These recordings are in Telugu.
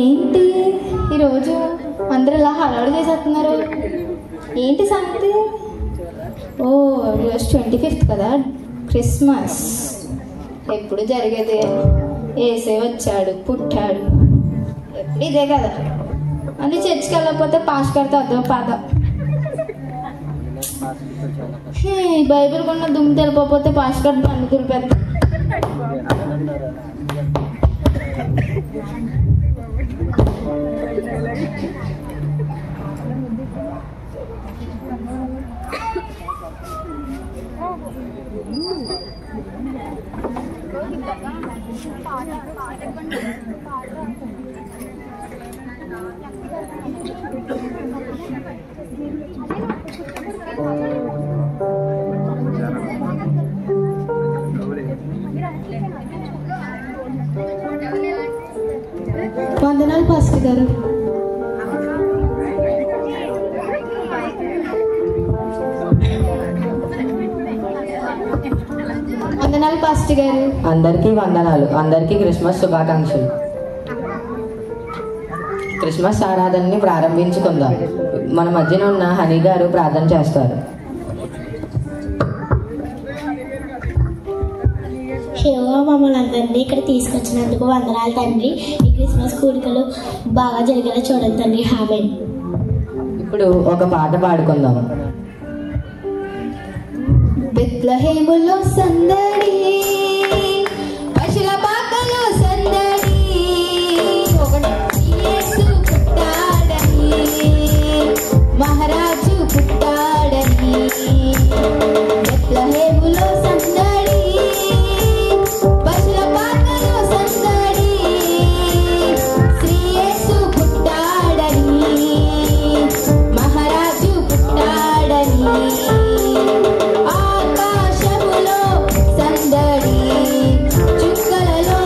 ఏంటి ఈరోజు అందరూ ఇలా హడావుడి చేసేస్తున్నారు? ఏంటి సంగతి? ఓ ఈరోజు 25th కదా, క్రిస్మస్. ఎప్పుడు జరిగేది, ఏసే వచ్చాడు, పుట్టాడు, ఎప్పుడు ఇదే కదా. అని చర్చికి వెళ్ళకపోతే పాస్ కడితే అదో పాద. బైబిల్ కొన్న దుమ్ము తెలిపోతే పాస్ కడితే అన్ని దులిపేద్దాం. వందనాలు పాస్టర్ గారు. వందనాలు పాస్టర్ గారు. అందరికీ వందనాలు. అందరికీ క్రిస్మస్ శుభాకాంక్షలు. క్రిస్మస్ ఆరాధనని ప్రారంభించుకుందాం. మన మధ్యన ఉన్న హనీ గారు ప్రార్థన చేస్తారు. హేవా మమ్మల్ని అందరినీ ఇక్కడ తీసుకొచ్చినందుకు వందనాలు తండ్రి. ఈ క్రిస్మస్ కూడికలు బాగా జరిగేలా చూడండి తండ్రి. ఆమేన్. ఇప్పుడు ఒక పాట పాడుకుందాం. బెత్లెహేములో సందడి, పశుల పాకలో సందడి, యేసు పుట్టాడని, మహారాజు పుట్టాడని. బెత్లెహేములో సందడి, పశుల పాకలో సందడి, శ్రీ యేసు పుట్టాడని, మహారాజు పుట్టాడని. ఆకాశములో సందడి, చుక్కలలో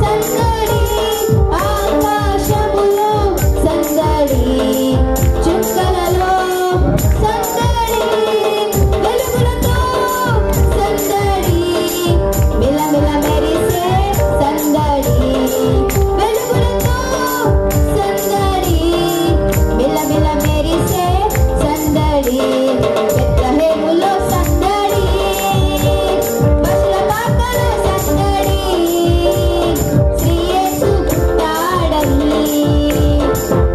సందడి, ఆకాశములో సందడి, చుక్కలలో సందడి, వెలుగులతో సందడి, మిలమిల మెరిసే సందడి, వెలుగులతో సందడి, మిలమిల మెరిసే సందడి. బెత్లెహేములో సందడి, పశుల పాకలో సందడి, శ్రీ యేసు పుట్టాడని,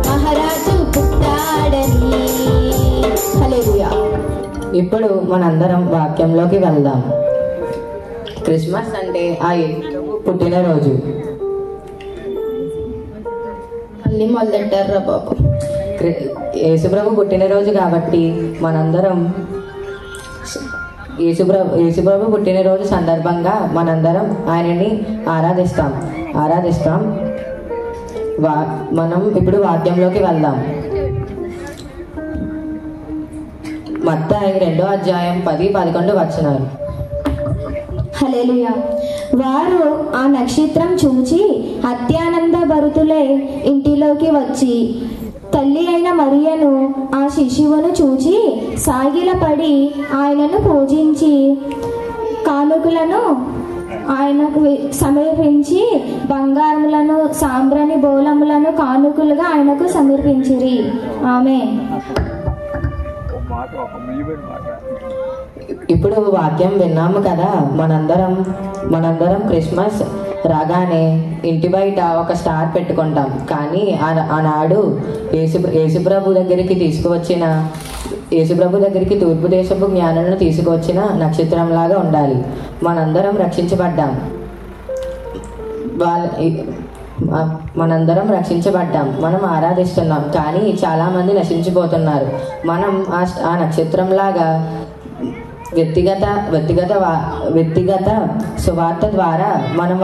మహారాజు పుట్టాడని. హల్లెలూయా. ఇప్పుడు మనందరం వాక్యంలోకి వెళ్దాం. క్రిస్మస్ అంటే ఆ పుట్టినరోజు. మళ్ళీ మొదలెట్టారా బాబు. యేసుప్రభు పుట్టినరోజు కాబట్టి మనందరం యేసుప్రభు పుట్టినరోజు సందర్భంగా మనందరం ఆయనని ఆరాధిస్తాం. మనం ఇప్పుడు వాక్యంలోకి వెళ్దాం. మత్తయి 2వ అధ్యాయం 10-11 వచనాలు. హల్లెలూయా. వారు ఆ నక్షత్రం చూచి అత్యానంద భరితులై ఇంటిలోకి వచ్చి తల్లి అయిన మరియను ఆ శిశువును చూచి సాగిలపడి ఆయనను పూజించి కానుకలను ఆయనకు సమర్పించి బంగారములను సాంబ్రాణి బోళములను కానుకలుగా ఆయనకు సమర్పించిరి. ఆమేన్. ఇప్పుడు వాక్యం విన్నాము కదా. మనందరం క్రిస్మస్ రాగానే ఇంటి బయట ఒక స్టార్ పెట్టుకుంటాం. కానీ ఆనాడు యేసుప్రభు దగ్గరికి తూర్పు దేశపు జ్ఞానాలను తీసుకువచ్చిన నక్షత్రంలాగా ఉండాలి. మనందరం రక్షించబడ్డాం. మనం ఆరాధిస్తున్నాం. కానీ చాలా మంది నశించిపోతున్నారు. మనం ఆ నక్షత్రంలాగా వ్యక్తిగత సువార్త ద్వారా మనం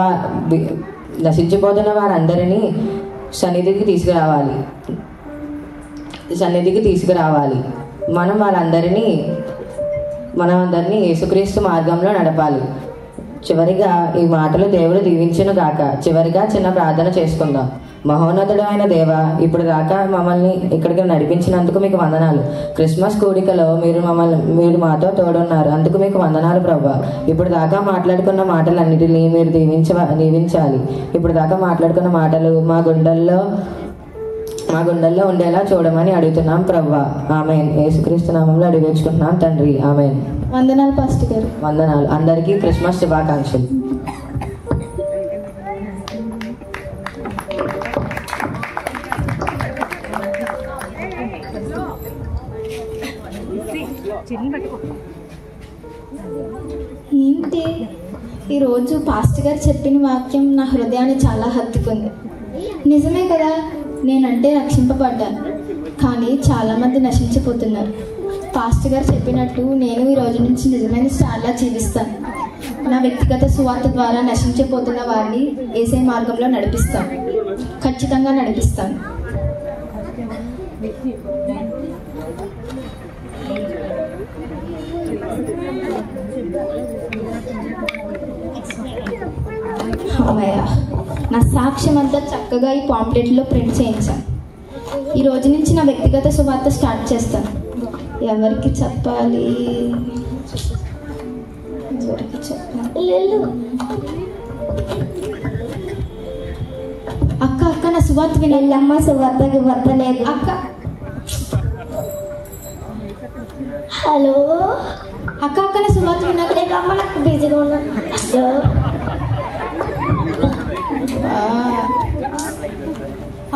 నశించిపోతున్న వారందరినీ సన్నిధికి తీసుకురావాలి. మనమందరినీ యేసుక్రీస్తు మార్గంలో నడపాలి. చివరిగా ఈ మాటలు దేవుడు దీవించును గాక. చివరిగా చిన్న ప్రార్థన చేసుకుందాం. మహోన్నతుడు అయిన దేవ, ఇప్పుడు దాకా మమ్మల్ని ఇక్కడికి నడిపించినందుకు మీకు వందనాలు. క్రిస్మస్ కూడికలో మీరు మాతో తోడున్నారు, అందుకు మీకు వందనాలు ప్రభువా. ఇప్పుడు దాకా మాట్లాడుకున్న మాటలన్నిటినీ మీరు దీవించాలి. ఇప్పుడు దాకా మాట్లాడుకున్న మాటలు మా గుండెల్లో ఉండేలా చూడమని అడుగుతున్నాం ప్రభువా. ఆమెన్. యేసుక్రీస్తు నామంలో అడిగి వేచుకుంటున్నాం తండ్రి. ఆమెన్. వందనాలు పాస్టర్ గారు. వందనాలు. అందరికీ క్రిస్మస్ శుభాకాంక్షలు. ఏంటి ఈరోజు పాస్టర్ గారు చెప్పిన వాక్యం నా హృదయాన్ని చాలా హత్తుకుంది. నిజమే కదా, నేనంటే రక్షింపబడ్డాను, కానీ చాలామంది నశించిపోతున్నారు. పాస్టర్ గారు చెప్పినట్టు నేను ఈ రోజు నుంచి నిజమైన స్టార్లా జీవిస్తాను. నా వ్యక్తిగత సువార్త ద్వారా నశించిపోతున్న వారిని యేసయ్య మార్గంలో నడిపిస్తాను, ఖచ్చితంగా నడిపిస్తాను. అమ్మయ్య, నా సాక్ష్యం అంతా చక్కగా ఈ పాంప్లెట్లో ప్రింట్ చేయించాను. ఈ రోజు నుంచి నా వ్యక్తిగత సువార్త స్టార్ట్ చేస్తాను. ఎవరికి చెప్పాలి? అక్క అక్క నా సువార్త వినమ్మా. సువార్తకి వర్తలేదు అక్క. హలో అక్క అక్క నా సువార్త వినట్లేదమ్మా, నాకు బిజీగా ఉన్నాను.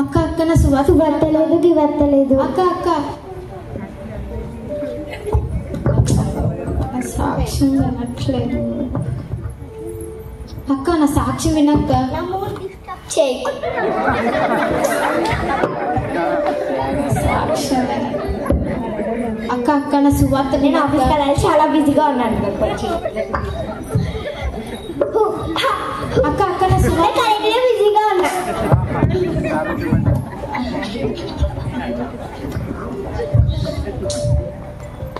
అక్క అక్క నా సువార్త వర్తలేదు అక్క అక్క. సాక్ష్యం వినట్లేదు అక్క, నా సాక్ష్యం వినక్క. సాక్ష్యం అక్క అక్క నా సువార్త. నేను ఆఫీస్కి వెళ్ళాలి, చాలా బిజీగా ఉన్నాను. అక్క అక్క నా సువార్త బిజీగా ఉన్నా.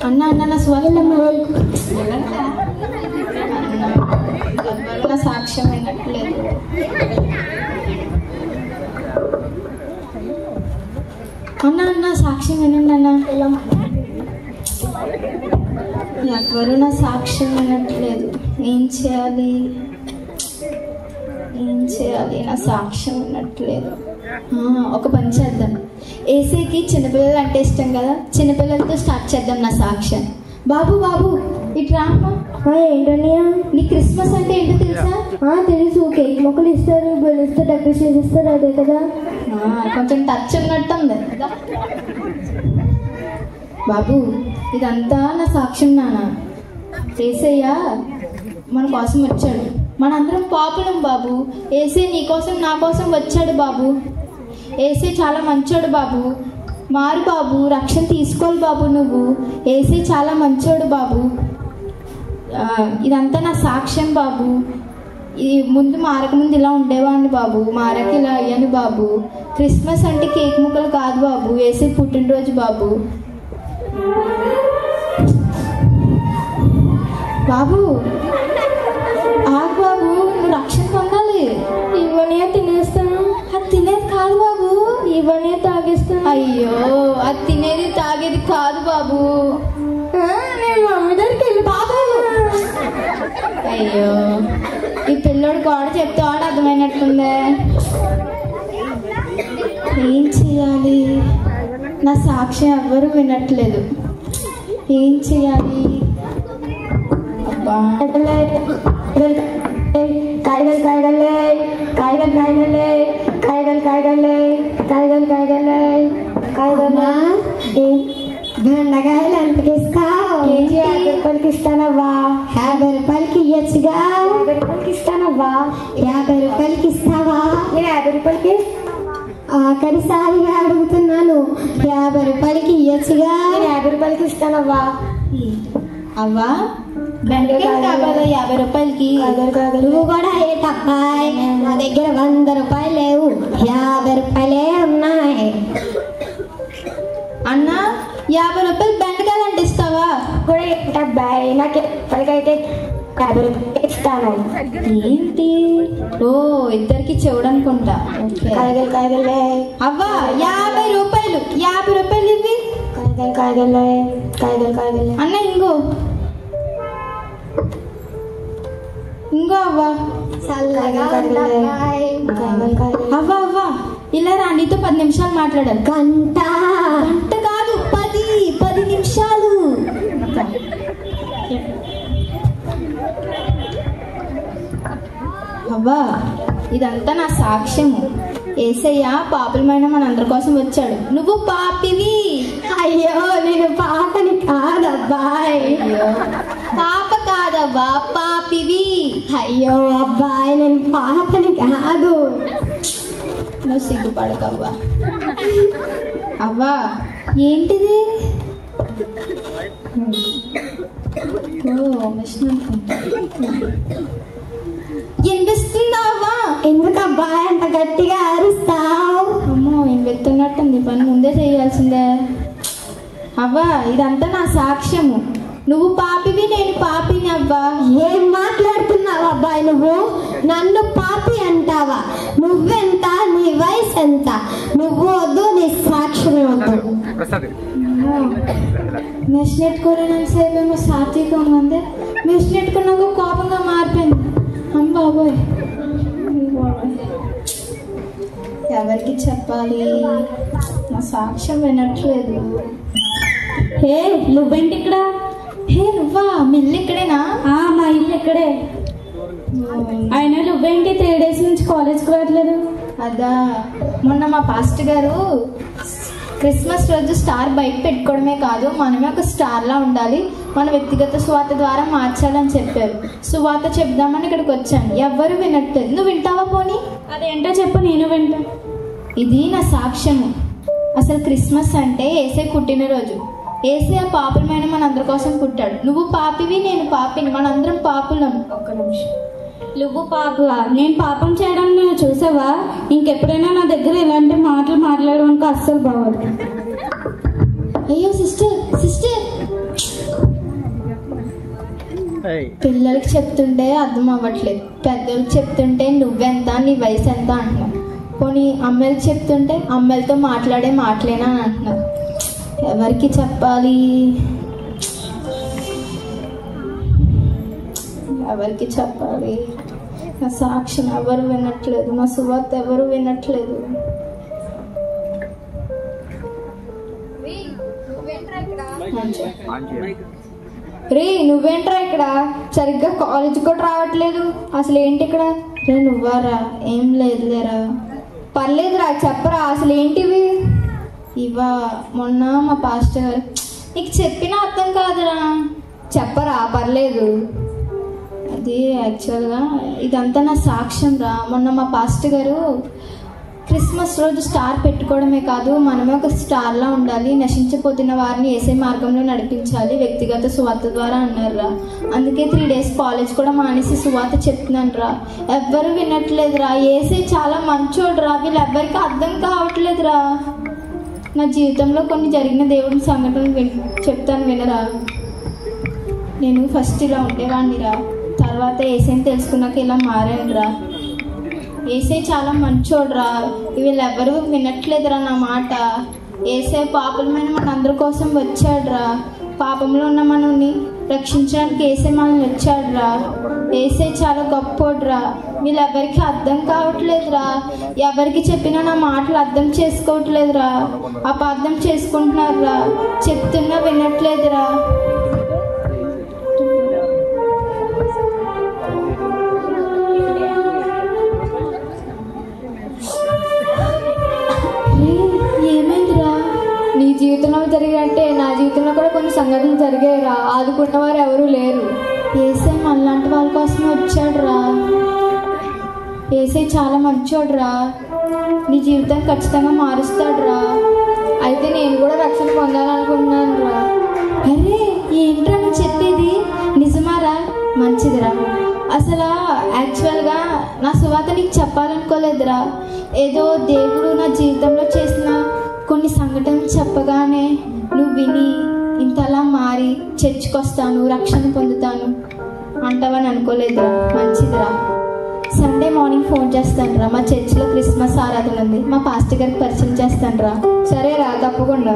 అన్న అన్న నా సువార్త నా సాక్ష్యం వినట్లేదు. అన్న అన్న సాక్ష్యం వినండి అన్న. ఎవరు నా సాక్ష్యం వినట్లేదు. ఏం చేయాలి? నా సాక్ష్యం వినట్లేదు. ఒక పని చేద్దాం. ఏసీకి చిన్నపిల్లలు అంటే ఇష్టం కదా, చిన్నపిల్లలతో స్టార్ట్ చేద్దాం నా సాక్ష్యం. బాబు బాబు ఇట్రా. ఏంటన్నయ్యా? నీ క్రిస్మస్ అంటే ఏంటో తెలుసా? తెలుసు. కేక్ మొక్కలు ఇస్తారు, బెలూన్స్తో డెకరేట్ చేసిస్తారు, అదే కదా. కొంచెం టచ్ ఉన్నట్టుంది బాబు. ఇదంతా నా సాక్ష్యం నాన్న. యేసయ్య మన కోసం వచ్చాడు. మనందరం పాపులం బాబు. యేసయ్య నీ కోసం నా కోసం వచ్చాడు బాబు. యేసయ్య చాలా మంచోడు బాబు. మారు బాబు, రక్షణ తీసుకోవాలి బాబు నువ్వు. యేసయ్య చాలా మంచోడు బాబు. ఇదంతా నా సాక్ష్యం బాబు. ఈ మారకముందు ఇలా ఉండేవాడిని బాబు, మారక ఇలా అయ్యాను బాబు. క్రిస్మస్ అంటే కేక్ ముక్కలు కాదు బాబు, యేసయ్య పుట్టినరోజు బాబు. బాబు ఆగు బాబు, నువ్వు రక్షణ పొందాలి. ఇవన్నీ తినేస్తాను. అది తినేది కాదు బాబు, ఇవన్నీ తాగేస్తాను. అయ్యో, అది తినేది తాగేది కాదు బాబు. నేను మమ్మీ దగ్గరికి వెళ్ళి బాబు. అయ్యో, ఈ పిల్లోడు గోడ చెప్తే వాడు అర్థమైనట్టుందే. ఏం చేయాలి? నా సాక్ష్యం ఎవ్వరూ వినట్లేదు. ఏం చేయాలి? అబ్బా, కాయగలు కాయగలే, కాయగలు కాయగలే, కాయగలు కాయగలే, కాయగలు కాయగలే, కాయగలు. బెండకాయలు ఎంతకి ఇస్తావు? కేజీ 50 రూపాయలకి ఇస్తానవ్వా. 50 రూపాయలకి ఇవ్వచ్చుగా. 50 రూపాయలకి ఇస్తానవ్వా. 50 రూపాయలకి ఇస్తావా? నేను 50 రూపాయలకి ఆఖరిసారిగా అడుగుతున్నాను. 50 రూపాయలకి ఇవ్వచ్చుగా. నేను 50 రూపాయలకి ఇస్తానవ్వా. అవ్వా బెండకాయలు కావాలా 50 రూపాయలకి? నువ్వు కూడా ఏటబ్బాయి, నా దగ్గర 100 రూపాయలు లేవు, 50 రూపాయలే ఉన్నాయి. అన్న 50 రూపాయలు బెండకాయలు అంటే ఇస్తావా? కూడా ఏటబ్బాయి, నాకు ఎప్పటికైతే 50 రూపాయలకి ఇస్తాను. ఏంటి? ఓ ఇద్దరికి చెవుడు అనుకుంటా. కాయగలే అవ్వా 50 రూపాయలు, 50 రూపాయలు ఇవి. కాయగలే అన్న ఇంగో అవ్వా. అవ్వా అవ్వా ఇలా రా, నీతో 10 నిమిషాలు మాట్లాడాలి. గంట కాదు 10 నిమిషాలు. అవ్వా ఇదంతా నా సాక్ష్యము. యేసయ్య పాపులమైన మనందరి కోసం వచ్చాడు. నువ్వు పాపివి. అయ్యో నేను పాపని కాదబ్బాయ్. అయ్యో పాప కాదవ్వా, పాపివి. అయ్యో అబ్బాయి నేను పాపని కాదు. నువ్వు సిగ్గుపడకవ్వా. అవ్వా ఏంటిది? ఓ మిషన్ అనుకుంటా. వినిపిస్తుందా అవ్వా? ఎందుకు అబ్బాయి అంత గట్టిగా అరుస్తావు? అమ్మో ఏం వెళ్తున్నట్టుంది, పని ముందే చేయాల్సిందే. అవ్వా ఇదంతా నా సాక్ష్యము. నువ్వు పాపివి, నేను పాపిని. అవ్వా ఏం మాట్లాడుతున్నావు అబ్బాయి? నువ్వు నన్ను పాపి అంటావా? నువ్వెంత? నీ వయసు ఎంత? నువ్వు వద్దు, నీ సాక్ష్యం వద్దు. మెషిన్ ఎట్టుకోలేని సేపు ఏమో సాత్వికంగా ఉంది, మెషిన్ ఎట్టుకున్నాక కోపంగా మారిపోయింది. అమ్మ బాబోయ్, ఎవరికి చెప్పాలి? నా సాక్ష్యం వినట్లేదు. హే నువ్వేంటి ఇక్కడ? హే నువ్వా? మీ ఇల్లు ఇక్కడేనా? మా ఇల్లు ఇక్కడే. అయినా నువ్వేంటి 3 days నుంచి కాలేజ్కి రావట్లేదు? అదా మొన్న మా పాస్టర్ గారు క్రిస్మస్ రోజు స్టార్ బయట పెట్టుకోవడమే కాదు, మనమే ఒక స్టార్లా ఉండాలి, మన వ్యక్తిగత సువార్త ద్వారా మార్చాలని చెప్పారు. సువార్త చెప్దామని ఇక్కడికి వచ్చాను, ఎవ్వరు వినట్లేదు. నువ్వు వింటావా? పోనీ అదేంటో చెప్పు, నేను వింటా. ఇది నా సాక్ష్యము. అసలు క్రిస్మస్ అంటే యేసయ్య పుట్టినరోజు. యేసయ్య పాపులమైన మనందరి కోసం పుట్టాడు. నువ్వు పాపివి, నేను పాపిని, మనందరం పాపులం. ఒక్క నిమిషం. నువ్వు పాపవా? నేను పాపం చేయడం నువ్వు చూసావా? ఇంకెప్పుడైనా నా దగ్గర ఇలాంటి మాటలు మాట్లాడడానికి అస్సలు బాగోదు. అయ్యో సిస్టర్ పిల్లలకి చెప్తుంటే అర్థం అవ్వట్లేదు, పెద్దలకు చెప్తుంటే నువ్వెంత, నీ వయసు ఎంత అంటున్నావు. పోనీ అమ్మాయిలకు చెప్తుంటే అమ్మాయిలతో మాట్లాడే మాటలేనా అని అంటున్నారు. ఎవరికి చెప్పాలి? ఎవరికి చెప్పాలి? నా సాక్ష్యం ఎవరు వినట్లేదు, నా సువార్త ఎవరు వినట్లేదు. రే నువ్వేంట్రా ఇక్కడ? సరిగ్గా కాలేజ్ కూడా రావట్లేదు. అసలు ఏంటి ఇక్కడ? రే నువ్వారా? ఏం లేదులేరా. పర్లేదురా చెప్పరా, అసలు ఏంటివి? ఇవా మొన్న మా పాస్టర్ నీకు చెప్పినా అర్థం కాదురా. చెప్పరా, పర్లేదు. అది యాక్చువల్గా ఇదంతా నా సాక్ష్యం రా. మొన్న మా పాస్టర్ గారు క్రిస్మస్ రోజు స్టార్ పెట్టుకోవడమే కాదు, మనమే ఒక స్టార్లా ఉండాలి, నశించిపోతున్న వారిని యేసయ్య మార్గంలో నడిపించాలి వ్యక్తిగత సువార్త ద్వారా అన్నారు రా. అందుకే 3 days కాలేజ్ కూడా మానేసి సువార్త చెప్తున్నాను రా. ఎవ్వరు వినట్లేదురా. యేసయ్య చాలా మంచోడురా, వీళ్ళు ఎవ్వరికి అర్థం కావట్లేదురా. నా జీవితంలో కొన్ని జరిగిన దేవుడి సంఘటనలు చెప్తాను వినరా. నేను ఫస్ట్ ఇలా ఉండేవాడిని రా, తర్వాత యేసయ్యని తెలుసుకున్నాక ఇలా మారాను రా. యేసయ్య చాలా మంచోడురా, వీళ్ళెవ్వరూ వినట్లేదురా నా మాట. యేసయ్య పాపలమైన మనందరి కోసం వచ్చాడురా. పాపంలో ఉన్న మనల్ని రక్షించడానికి యేసయ్య మనల్ని వచ్చాడురా. యేసయ్య చాలా గొప్పోడురా, వీళ్ళెవ్వరికి అర్థం కావట్లేదురా. ఎవరికి చెప్పినా నా మాటలు అర్థం చేసుకోవట్లేదురా, అపార్థం చేసుకుంటున్నారురా. చెప్తున్నా వినట్లేదురా. ఏమైందిరా? నీ జీవితంలో జరిగినట్టే నా జీవితంలో కూడా కొన్ని సంఘటనలు జరిగాయిరా. ఆదుకున్నవారు ఎవరూ లేరు. యేసయ్య మనలాంటి వాళ్ళ కోసం వచ్చాడురా. యేసయ్య చాలా మంచోడురా, నీ జీవితం ఖచ్చితంగా మారుస్తాడురా. అయితే నేను కూడా రక్షణ పొందాలనుకుంటున్నాను రా. అరే ఏంట్రా నువ్వు చెప్పేది? నిజమారా? మంచిదిరా. అసలు యాక్చువల్గా నా సువార్త నీకు చెప్పాలనుకోలేదురా. ఏదో దేవుడు నా జీవితంలో చేసిన కొన్ని సంఘటనలు చెప్పగానే నువ్వు విని ఇంతలా మారి చర్చికి వస్తాను, రక్షణ పొందుతాను అంటావని అనుకోలేదురా. మంచిదిరా. సండే మార్నింగ్ ఫోన్ చేస్తాను రా. మా చర్చిలో క్రిస్మస్ ఆరాధన ఉంది. మా పాస్టర్ గారికి పరిచయం చేస్తాను రా. సరేరా, తప్పకుండా.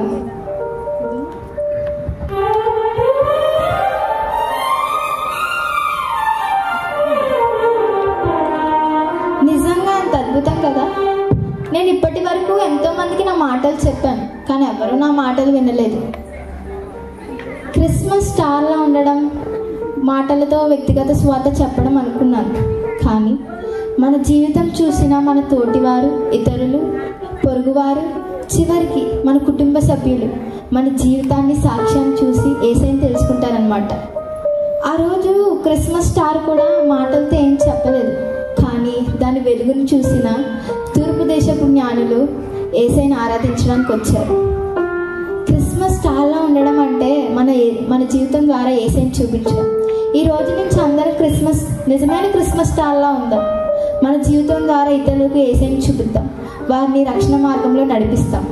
నిజంగా అంత అద్భుతం కదా. నేను ఇప్పటి వరకు ఎంతోమందికి నా మాటలు చెప్పాను, కానీ ఎవరు నా మాటలు వినలేదు. క్రిస్మస్ స్టార్లా ఉండడం, మాటలతో వ్యక్తిగత స్వార్థ చెప్పడం అనుకున్నాను. కానీ మన జీవితం చూసిన మన తోటివారు, ఇతరులు, పొరుగువారు, చివరికి మన కుటుంబ సభ్యులు మన జీవితాన్ని సాక్ష్యం చూసి యేసయ్యని తెలుసుకుంటారనమాట. ఆ రోజు క్రిస్మస్ స్టార్ కూడా మాటలతో ఏం చెప్పలేదు, కానీ దాని వెలుగును చూసిన తూర్పు దేశపు జ్ఞానులు యేసయ్యని ఆరాధించడానికి వచ్చారు. క్రిస్మస్ స్టార్లా ఉండడం అంటే మన జీవితం ద్వారా యేసయ్యని చూపించడం. ఈ రోజు నుంచి అందరం నిజమైన క్రిస్మస్ స్టార్లా ఉందాం. మన జీవితం ద్వారా ఇతరులకు యేసయ్యని చూపిద్దాం, వారిని రక్షణ మార్గంలో నడిపిస్తాం.